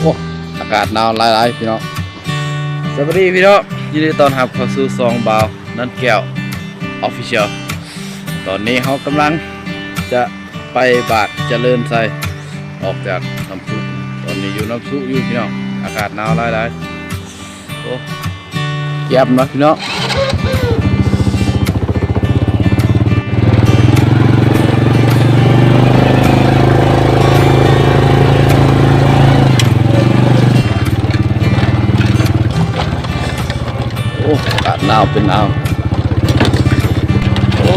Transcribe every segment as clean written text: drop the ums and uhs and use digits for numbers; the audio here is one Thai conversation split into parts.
อ้อากาศหนาวหลายๆพี่น้องสวัสดีพี่น้องยินดีต้อนรับเข้าสู่ซองบาวนั่นแก้วออฟฟิเชียลตอนนี้เขากำลังจะไปบาทเจริญไซออกจากน้ำซุปตอนนี้อยู่น้ำซุปอยู่พี่น้องอากาศหนาวหลายๆโอ้เก็บนะพี่น้องโอ้อากาศหนาวเป็นหนาวโอ้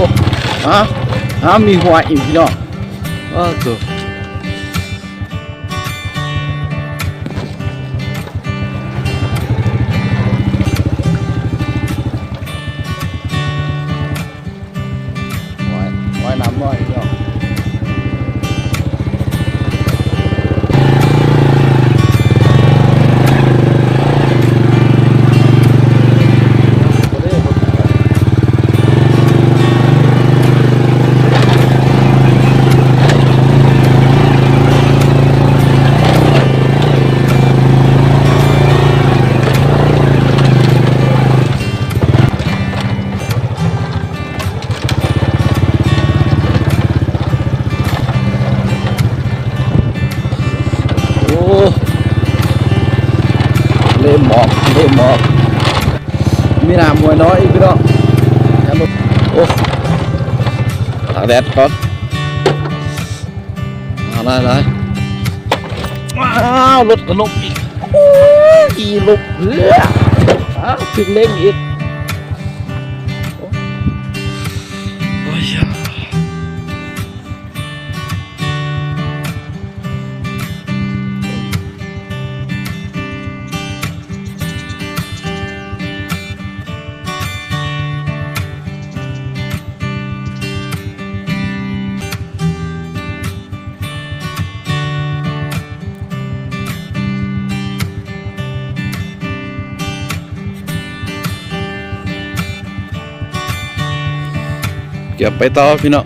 มีหัวอีกพี่น้องตัวว่ายน้ำน้อยพี่น้องเล่มหมอกมีน้ำมวยน้อยอีกพี่น้องโอ้ตากแดดก่อนอะไรว้าวรถกระลกอีกโอ้ยลกเรือถึงเล่งอีกโอ้ยเก็บไปต่อพี่น้อง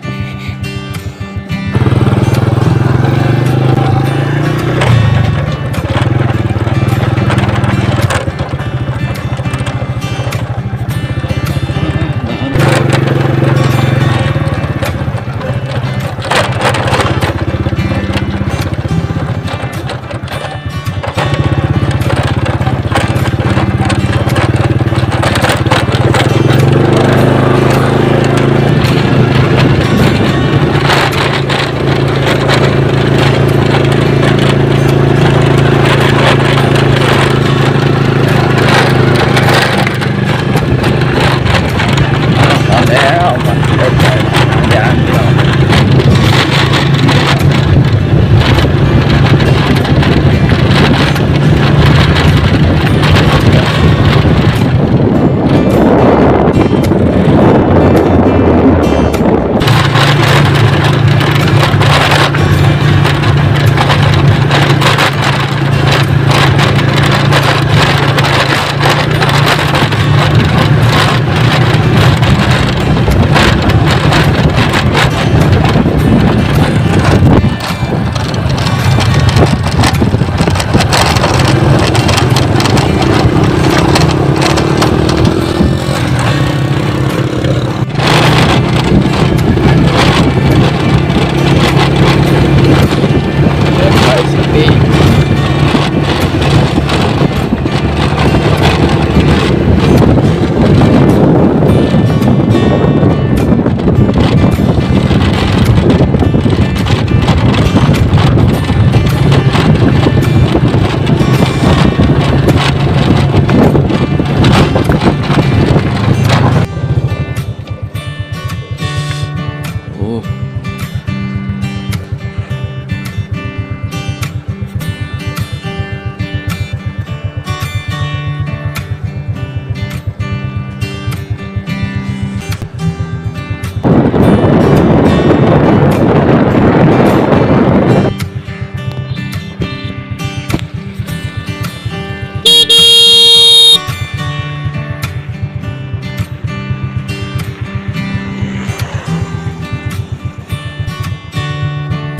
แล้วมันเดินไปทางยางพี่น้อง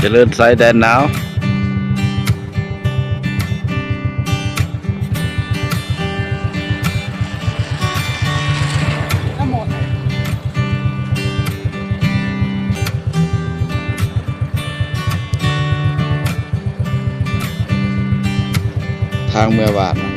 เจริญไซแดนหนาว ทางเมื่อบาทนะ